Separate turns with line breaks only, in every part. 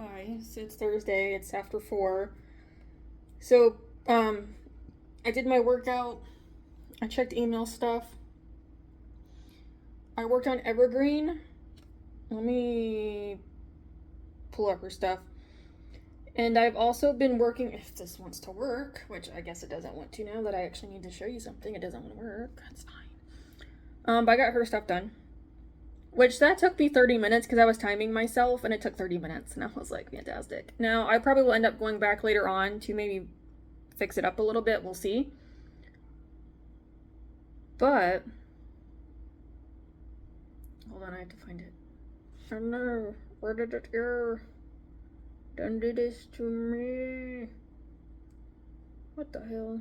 Hi, so it's Thursday, it's after 4. So, I did my workout, I checked email stuff, I worked on Evergreen. Let me pull up her stuff. And I've also been working, if this wants to work, which I guess it doesn't want to now that I actually need to show you something, it doesn't want to work, that's fine. But I got her stuff done. Which that took me 30 minutes because I was timing myself and it took 30 minutes and I was like, fantastic. Now I probably will end up going back later on to maybe fix it up a little bit, we'll see. But, hold on, I have to find it. Oh no, where did it go? Don't do this to me. What the hell?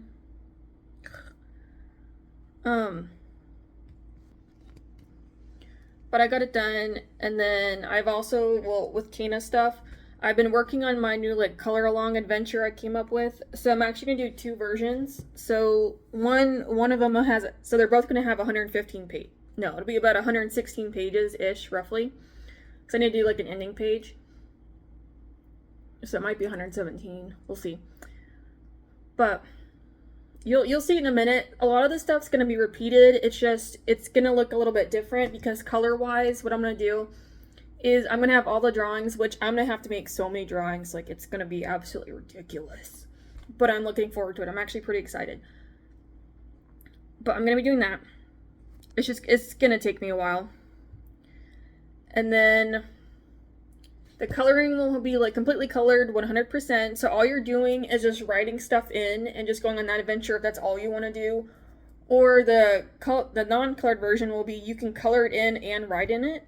But I got it done, and then I've also, well, with Caena stuff, I've been working on my new like color along adventure I came up with. So I'm actually gonna do two versions. So one of them has, so they're both gonna have 115 page. No, it'll be about 116 pages ish, roughly. Because I need to do like an ending page. So it might be 117. We'll see. But You'll see in a minute. A lot of the stuff's gonna be repeated. It's gonna look a little bit different because color wise, what I'm gonna do is I'm gonna have all the drawings, which I'm gonna have to make so many drawings, like it's gonna be absolutely ridiculous. But I'm looking forward to it. I'm actually pretty excited. But I'm gonna be doing that. It's gonna take me a while. And then the coloring will be like completely colored 100%. So all you're doing is just writing stuff in and just going on that adventure if that's all you want to do. Or the non-colored version will be you can color it in and write in it.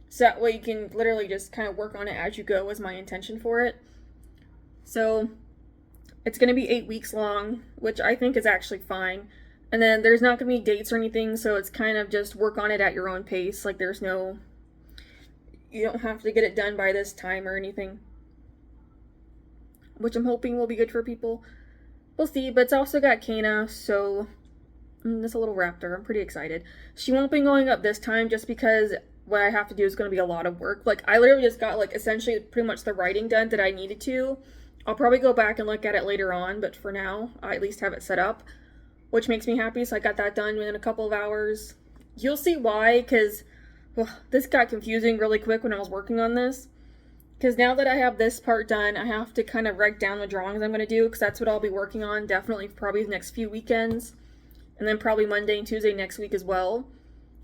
So that way you can literally just kind of work on it as you go is my intention for it. So it's going to be 8 weeks long, which I think is actually fine. And then there's not going to be dates or anything, so it's kind of just work on it at your own pace. Like there's no... You don't have to get it done by this time or anything. Which I'm hoping will be good for people. We'll see, but it's also got Caena, so... this a little raptor. I'm pretty excited. She won't be going up this time just because what I have to do is going to be a lot of work. Like, I literally just got, like, essentially pretty much the writing done that I needed to. I'll probably go back and look at it later on, but for now, I at least have it set up. Which makes me happy, so I got that done within a couple of hours. You'll see why, because... well, this got confusing really quick when I was working on this. Because now that I have this part done, I have to kind of write down the drawings I'm going to do, because that's what I'll be working on definitely probably the next few weekends. And then probably Monday and Tuesday next week as well.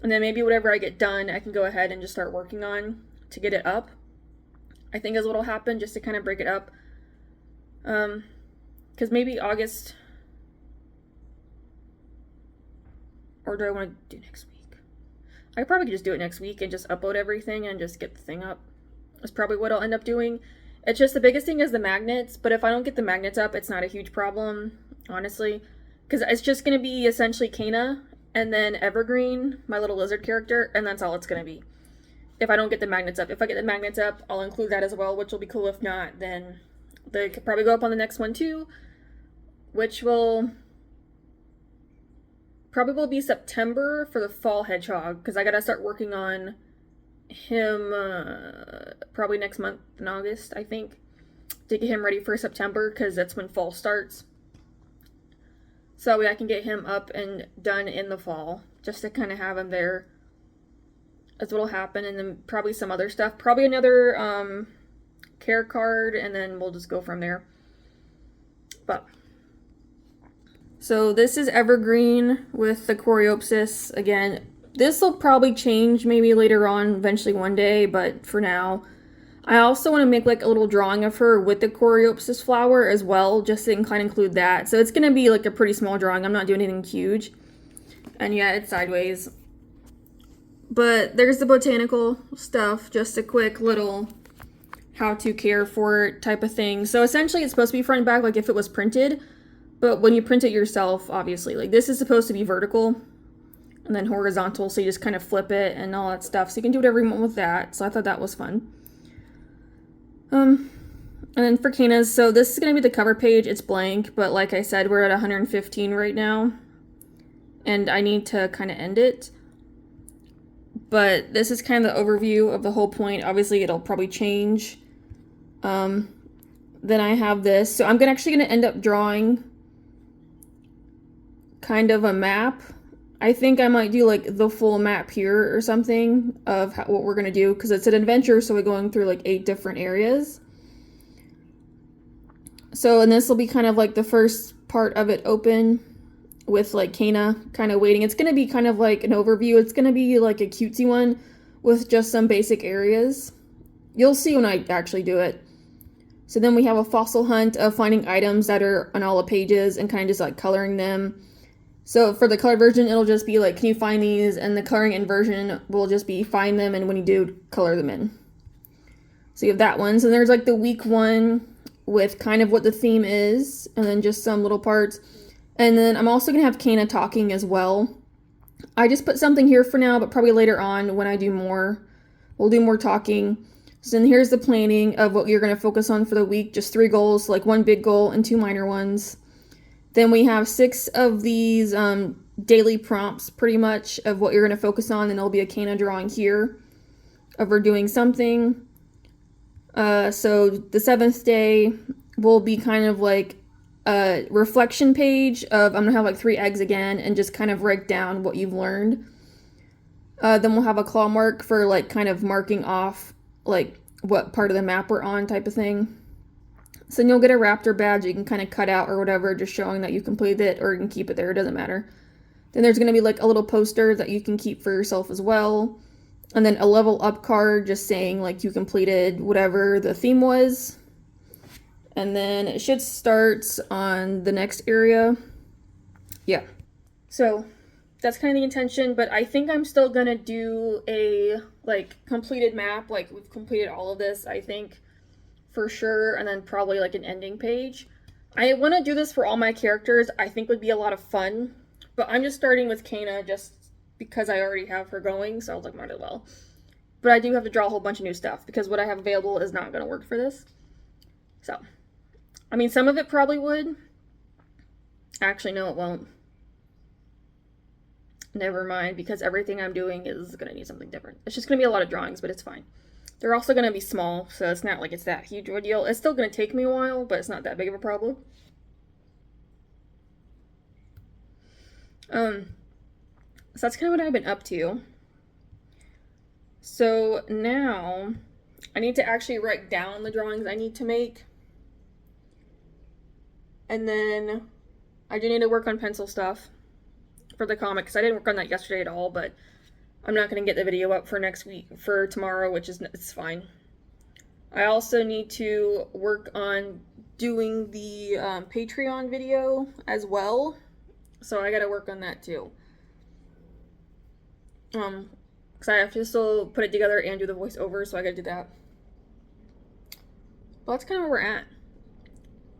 And then maybe whatever I get done, I can go ahead and just start working on to get it up. I think is what'll happen, just to kind of break it up. Because maybe August... or do I want to do next week? I probably could just do it next week and just upload everything and just get the thing up. That's probably what I'll end up doing. It's just the biggest thing is the magnets, but if I don't get the magnets up, it's not a huge problem, honestly. Because it's just going to be essentially Caena and then Evergreen, my little lizard character, and that's all it's going to be. If I don't get the magnets up. If I get the magnets up, I'll include that as well, which will be cool. If not, then they could probably go up on the next one too, which will... probably will be September for the fall hedgehog, because I gotta start working on him probably next month in August, I think, to get him ready for September, because that's when fall starts. So I can get him up and done in the fall, just to kind of have him there. That's what'll happen, and then probably some other stuff. Probably another care card, and then we'll just go from there. But... so this is Evergreen with the Coreopsis. Again, this will probably change maybe later on, eventually one day, but for now. I also want to make like a little drawing of her with the Coreopsis flower as well, just to kind of include that. So it's going to be like a pretty small drawing. I'm not doing anything huge. And yeah, it's sideways. But there's the botanical stuff, just a quick little how to care for it type of thing. So essentially it's supposed to be front and back like if it was printed. But when you print it yourself, obviously, like this is supposed to be vertical and then horizontal, so you just kind of flip it and all that stuff. So you can do whatever you want with that. So I thought that was fun. And then for Caena's, so this is going to be the cover page. It's blank, but like I said, we're at 115 right now. And I need to kind of end it. But this is kind of the overview of the whole point. Obviously, it'll probably change Then I have this. So I'm actually going to end up drawing kind of a map. I think I might do like the full map here or something of what we're going to do, because it's an adventure, so we're going through like 8 different areas. So, and this will be kind of like the first part of it open with like Caena kind of waiting. It's going to be kind of like an overview. It's going to be like a cutesy one with just some basic areas. You'll see when I actually do it. So then we have a fossil hunt of finding items that are on all the pages and kind of just like coloring them. So for the colored version, it'll just be like, can you find these? And the coloring in version will just be find them, and when you do, color them in. So you have that one. So there's like the week one with kind of what the theme is, and then just some little parts. And then I'm also going to have Caena talking as well. I just put something here for now, but probably later on when I do more, we'll do more talking. So then here's the planning of what you're going to focus on for the week. Just 3 goals, like 1 big goal and 2 minor ones. Then we have 6 of these daily prompts, pretty much, of what you're going to focus on. And there'll be a Caena drawing here of her doing something. So the 7th day will be kind of like a reflection page of, I'm going to have like 3 eggs again and just kind of write down what you've learned. Then we'll have a claw mark for like kind of marking off like what part of the map we're on type of thing. So then you'll get a raptor badge you can kind of cut out or whatever, just showing that you completed it, or you can keep it there, it doesn't matter. Then there's going to be like a little poster that you can keep for yourself as well. And then a level up card just saying like you completed whatever the theme was. And then it should start on the next area. Yeah. So that's kind of the intention, but I think I'm still going to do a like completed map. Like we've completed all of this, I think, for sure. And then probably like an ending page. I want to do this for all my characters. I think would be a lot of fun. But I'm just starting with Caena just because I already have her going, so I was like, might as well. But I do have to draw a whole bunch of new stuff because what I have available is not going to work for this. So, I mean, some of it probably would. Actually, no, it won't. Never mind, because everything I'm doing is going to need something different. It's just going to be a lot of drawings, but it's fine. They're also going to be small, so it's not like it's that huge of a deal. It's still going to take me a while, but it's not that big of a problem. So that's kind of what I've been up to. So now I need to actually write down the drawings I need to make. And then I do need to work on pencil stuff for the comic, because I didn't work on that yesterday at all, but I'm not going to get the video up for next week, for tomorrow, which is, it's fine. I also need to work on doing the Patreon video as well, so I got to work on that too. Because I have to still put it together and do the voiceover, so I gotta do that. But that's kind of where we're at.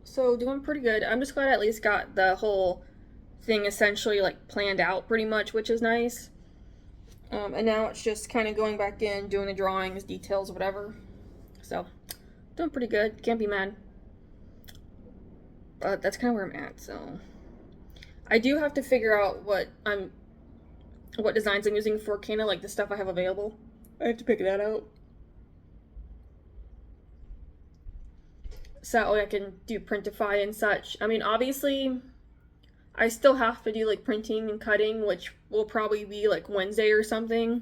So doing pretty good. I'm just glad I at least got the whole thing essentially like planned out pretty much, which is nice. And now it's just kind of going back in, doing the drawings, details, whatever. So doing pretty good. Can't be mad. But that's kind of where I'm at. So I do have to figure out what designs I'm using for Caena, like the stuff I have available. I have to pick that out. So I can do Printify and such. I mean, obviously, I still have to do like printing and cutting, which will probably be like Wednesday or something.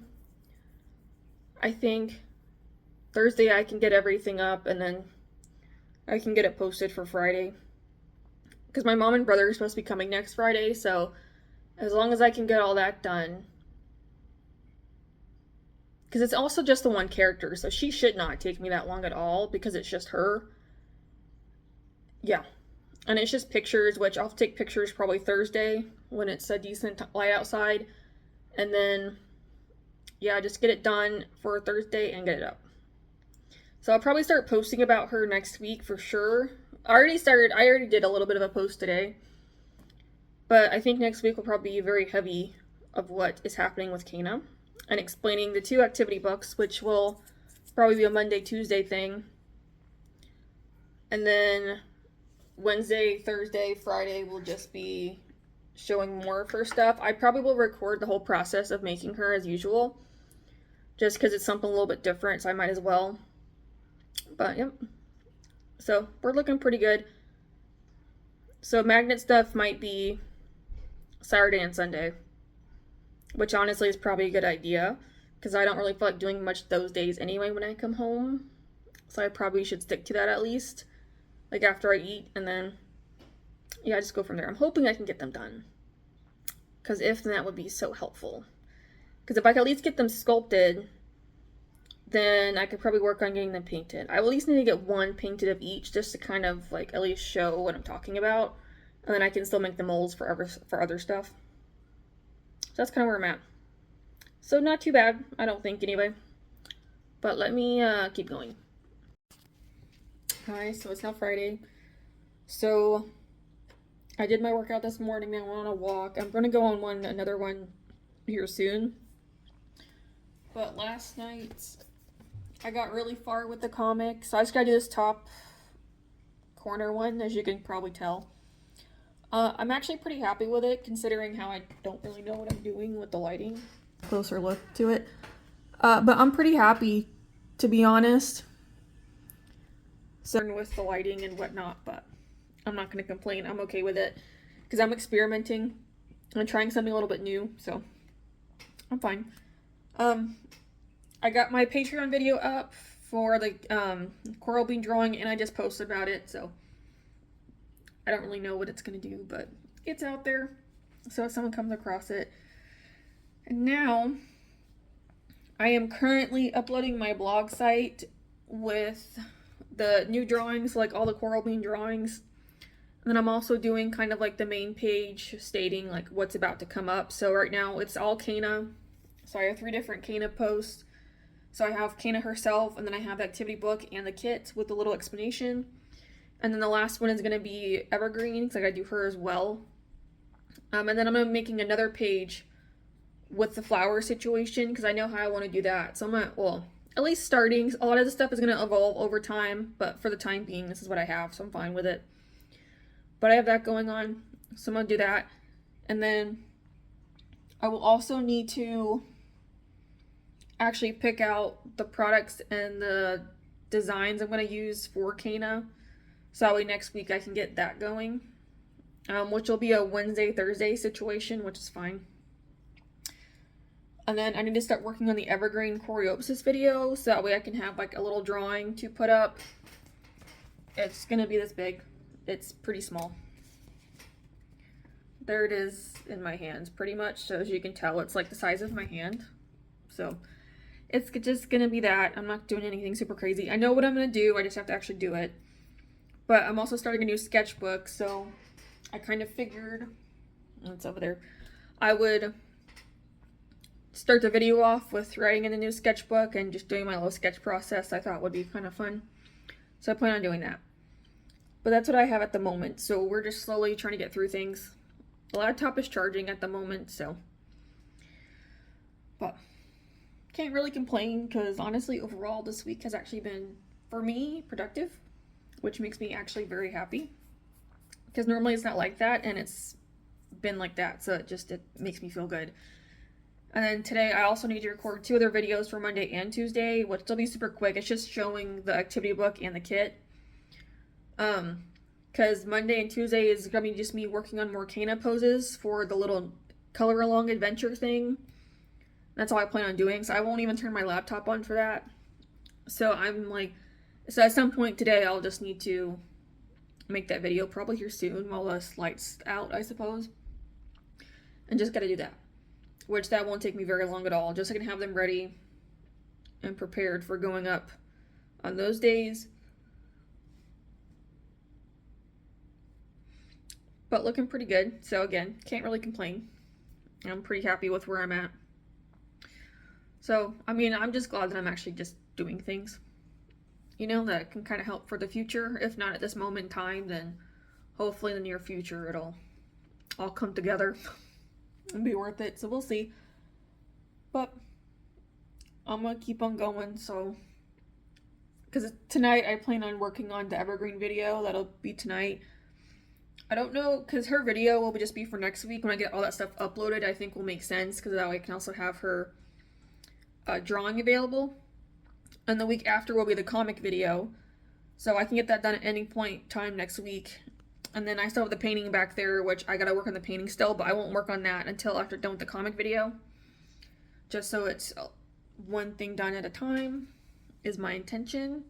I think Thursday I can get everything up, and then I can get it posted for Friday. Because my mom and brother are supposed to be coming next Friday, so as long as I can get all that done. Because it's also just the one character, so she should not take me that long at all, because it's just her. Yeah. And it's just pictures, which I'll take pictures probably Thursday when it's a decent light outside. And then, yeah, just get it done for Thursday and get it up. So I'll probably start posting about her next week for sure. I already did a little bit of a post today. But I think next week will probably be very heavy of what is happening with Caena and explaining the 2 activity books, which will probably be a Monday, Tuesday thing. And then Wednesday, Thursday, Friday will just be showing more of her stuff. I probably will record the whole process of making her as usual, just because it's something a little bit different, so I might as well. But, yep. So we're looking pretty good. So magnet stuff might be Saturday and Sunday, which honestly is probably a good idea because I don't really feel like doing much those days anyway when I come home. So I probably should stick to that at least, like after I eat, and then yeah, just go from there. I'm hoping I can get them done, because if then that would be so helpful. Because if I could at least get them sculpted, then I could probably work on getting them painted. I will at least need to get one painted of each just to kind of like at least show what I'm talking about, and then I can still make the molds for other stuff. So that's kind of where I'm at. So not too bad, I don't think anyway. But let me keep going. Hi, so it's now Friday. So I did my workout this morning. I went on a walk. I'm gonna go on another one here soon. But last night I got really far with the comic, so I just gotta do this top corner one, as you can probably tell. I'm actually pretty happy with it, considering how I don't really know what I'm doing with the lighting. Closer look to it. But I'm pretty happy, to be honest. So with the lighting and whatnot, but I'm not going to complain. I'm okay with it because I'm experimenting and trying something a little bit new, so I'm fine. I got my Patreon video up for the coral bean drawing, and I just posted about it, so I don't really know what it's going to do, but it's out there, so if someone comes across it. And now I am currently uploading my blog site with the new drawings, like all the coral bean drawings. And then I'm also doing kind of like the main page stating like what's about to come up. So right now it's all Caena. So I have 3 different Caena posts. So I have Caena herself, and then I have the activity book and the kit with a little explanation. And then the last one is going to be Evergreen, because I gotta do her as well. And then I'm gonna be making another page with the flower situation, because I know how I want to do that. So I'm gonna, well, at least starting, a lot of the stuff is going to evolve over time, but for the time being, this is what I have, so I'm fine with it. But I have that going on, so I'm going to do that. And then I will also need to actually pick out the products and the designs I'm going to use for Caena, so that way next week I can get that going, which will be a Wednesday, Thursday situation, which is fine. And then I need to start working on the Evergreen Coreopsis video, so that way I can have like a little drawing to put up. It's gonna be this big. It's pretty small. There it is in my hands, pretty much. So as you can tell, it's like the size of my hand. So it's just gonna be that. I'm not doing anything super crazy. I know what I'm gonna do, I just have to actually do it. But I'm also starting a new sketchbook, so I kind of figured, it's over there, I would start the video off with writing in the new sketchbook and just doing my little sketch process. I thought would be kind of fun, so I plan on doing that. But that's what I have at the moment, so we're just slowly trying to get through things. The laptop is charging at the moment, so, but can't really complain, because honestly overall this week has actually been, for me, productive, which makes me actually very happy, because normally it's not like that, and it's been like that, so it makes me feel good. And then today I also need to record 2 other videos for Monday and Tuesday, which will be super quick. It's just showing the activity book and the kit. Because Monday and Tuesday is going to be just me working on more Caena poses for the little color along adventure thing. That's all I plan on doing, so I won't even turn my laptop on for that. So so at some point today I'll just need to make that video, probably here soon while the light's out, I suppose. And just gotta do that. Which that won't take me very long at all, just so I can have them ready and prepared for going up on those days. But looking pretty good, so again, can't really complain. I'm pretty happy with where I'm at. So, I mean, I'm just glad that I'm actually just doing things, you know, that can kind of help for the future. If not at this moment in time, then hopefully in the near future it'll all come together and be worth it, so we'll see. But I'm gonna keep on going, so because tonight I plan on working on the Evergreen video. That'll be tonight. I don't know, because her video will just be for next week when I get all that stuff uploaded. I think will make sense, because that way I can also have her drawing available. And the week after will be the comic video, So I can get that done at any point time next week. And then I still have the painting back there, which I gotta work on the painting still, but I won't work on that until after done with the comic video. Just so it's one thing done at a time is my intention.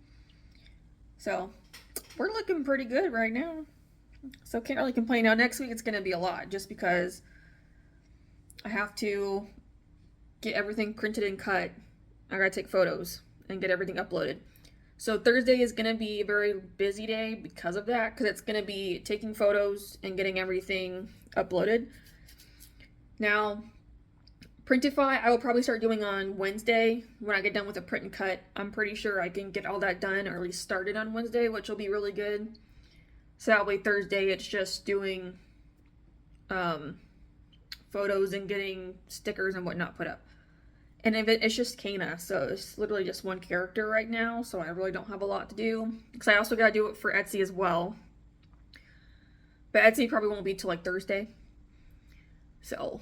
So we're looking pretty good right now. So can't really complain. Now next week it's gonna be a lot just because I have to get everything printed and cut. I gotta take photos and get everything uploaded. So Thursday is gonna be a very busy day because of that, because it's gonna be taking photos and getting everything uploaded. Now, Printify, I will probably start doing on Wednesday when I get done with the print and cut. I'm pretty sure I can get all that done, or at least started on Wednesday, which will be really good. So that way Thursday it's just doing photos and getting stickers and whatnot put up. And if it's just Caena, so it's literally just one character right now, so I really don't have a lot to do. Because I also gotta do it for Etsy as well. But Etsy probably won't be till like Thursday. So,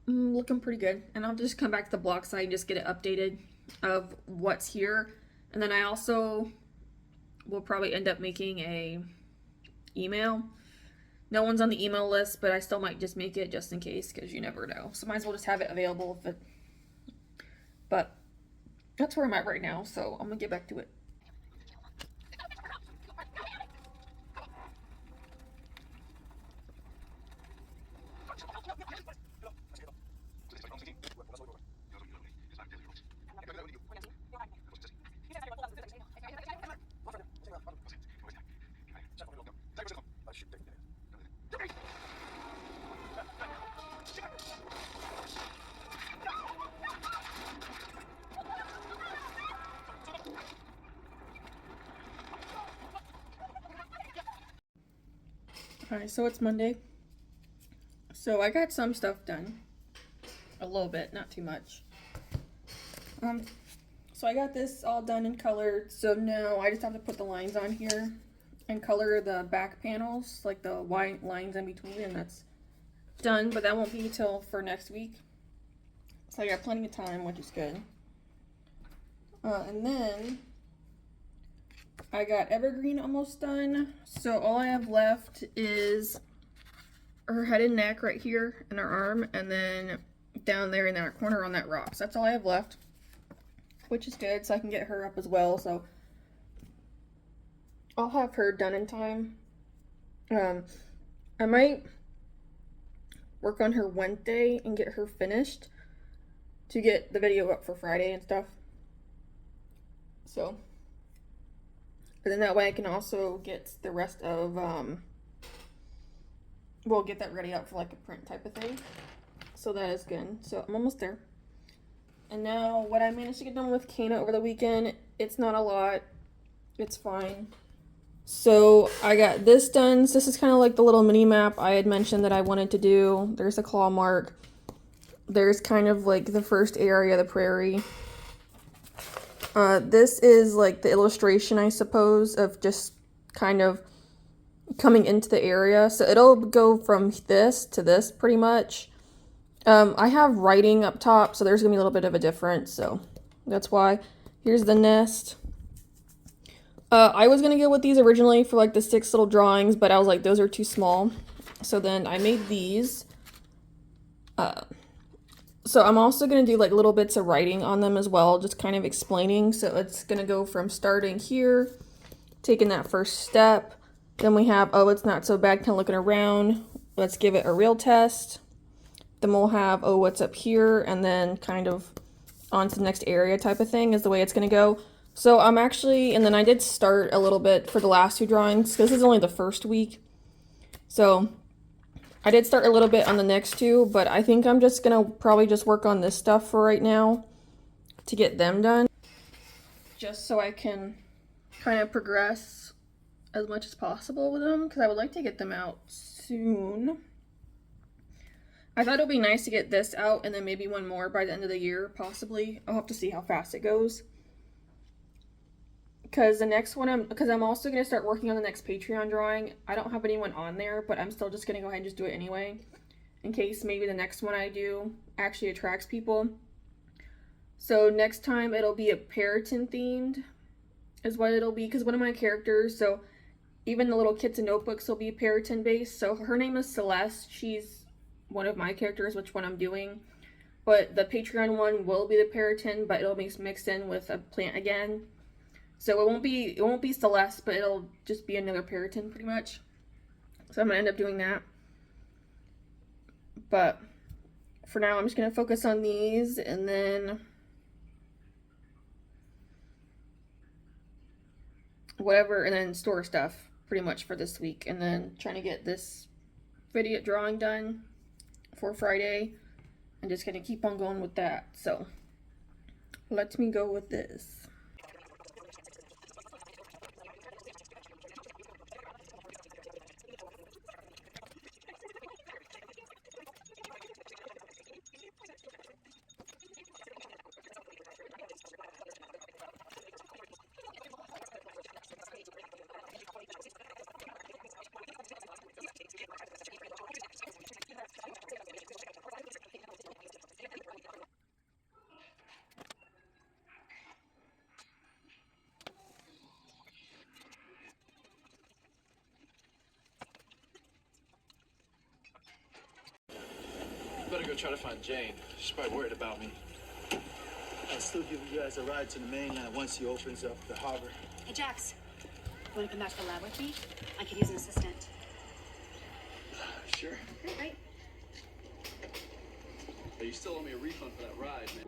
looking pretty good. And I'll just come back to the blog site and just get it updated of what's here. And then I also will probably end up making a email. No one's on the email list, but I still might just make it just in case, because you never know. So might as well just have it available if it... But that's where I'm at right now, so I'm gonna get back to it. Alright, so it's Monday. So I got some stuff done. A little bit, not too much. So I got this all done and colored. So now I just have to put the lines on here and color the back panels, like the white lines in between, and that's done, but that won't be till for next week. So I got plenty of time, which is good. And then I got Evergreen almost done. So all I have left is her head and neck right here and her arm, and then down there in that corner on that rock. So that's all I have left, which is good, so I can get her up as well. So I'll have her done in time. I might work on her Wednesday and get her finished to get the video up for Friday and stuff. So, but then that way I can also get the rest of, we'll get that ready up for like a print type of thing. So that is good. So I'm almost there. And now what I managed to get done with Caena over the weekend, it's not a lot. It's fine. So I got this done. So this is kind of like the little mini map I had mentioned that I wanted to do. There's a claw mark. There's kind of like the first area, the prairie. This is like the illustration, I suppose, of just kind of coming into the area. So it'll go from this to this pretty much. I have writing up top, so there's gonna be a little bit of a difference, so that's why. Here's the nest. I was gonna go with these originally for like the 6 little drawings, but I was like, those are too small. So then I made these. So I'm also gonna do like little bits of writing on them as well, just kind of explaining. So it's gonna go from starting here, taking that first step. Then we have, oh, it's not so bad, kind of looking around. Let's give it a real test. Then we'll have, oh, what's up here, and then kind of on to the next area type of thing is the way it's going to go. So I'm actually, and then I did start a little bit for the last 2 drawings, because this is only the first week. So I did start a little bit on the next 2, but I think I'm just going to probably just work on this stuff for right now to get them done. Just so I can kind of progress as much as possible with them, because I would like to get them out soon. I thought it would be nice to get this out and then maybe one more by the end of the year, possibly. I'll have to see how fast it goes. Because the next one, I'm also going to start working on the next Patreon drawing. I don't have anyone on there, but I'm still just going to go ahead and just do it anyway. In case maybe the next one I do actually attracts people. So next time it'll be a Periton themed. is what it'll be, because one of my characters, so even the little kits and notebooks will be Periton based. So her name is Celeste. She's one of my characters, which one I'm doing. But the Patreon one will be the Periton, but it'll be mixed in with a plant again. So it won't be Celeste, but it'll just be another Periton pretty much. So I'm gonna end up doing that. But for now, I'm just gonna focus on these, and then whatever, and then store stuff pretty much for this week, and then trying to get this video drawing done for Friday, and just gonna keep on going with that. So let me go with this.
Better go try to find Jane. She's probably worried about me.
I'll still give you guys a ride to the mainland once he opens up the harbor.
Hey, Jax. You want to come back to the lab with me? I could use an assistant.
Sure.
Great, right?
Hey, you still owe me a refund for that ride, man.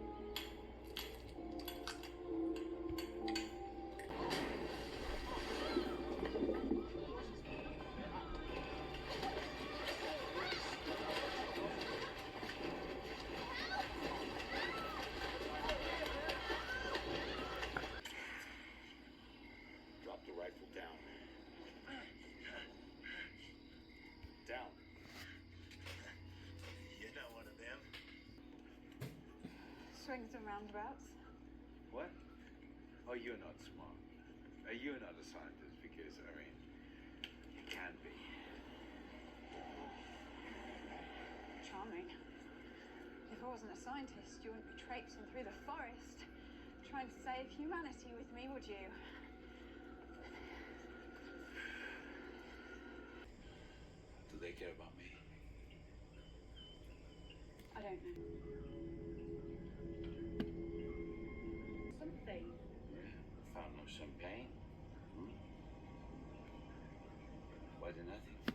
Drop the rifle down. Down. You're not one of them.
Swings and roundabouts.
What? Oh, you're not smart. You're not a scientist because, I mean, you can be.
Charming. If I wasn't a scientist, you wouldn't be traipsing through the forest trying to save humanity with me, would you?
Do they care about me?
I don't know. Something.
Found no champagne. Was it nothing?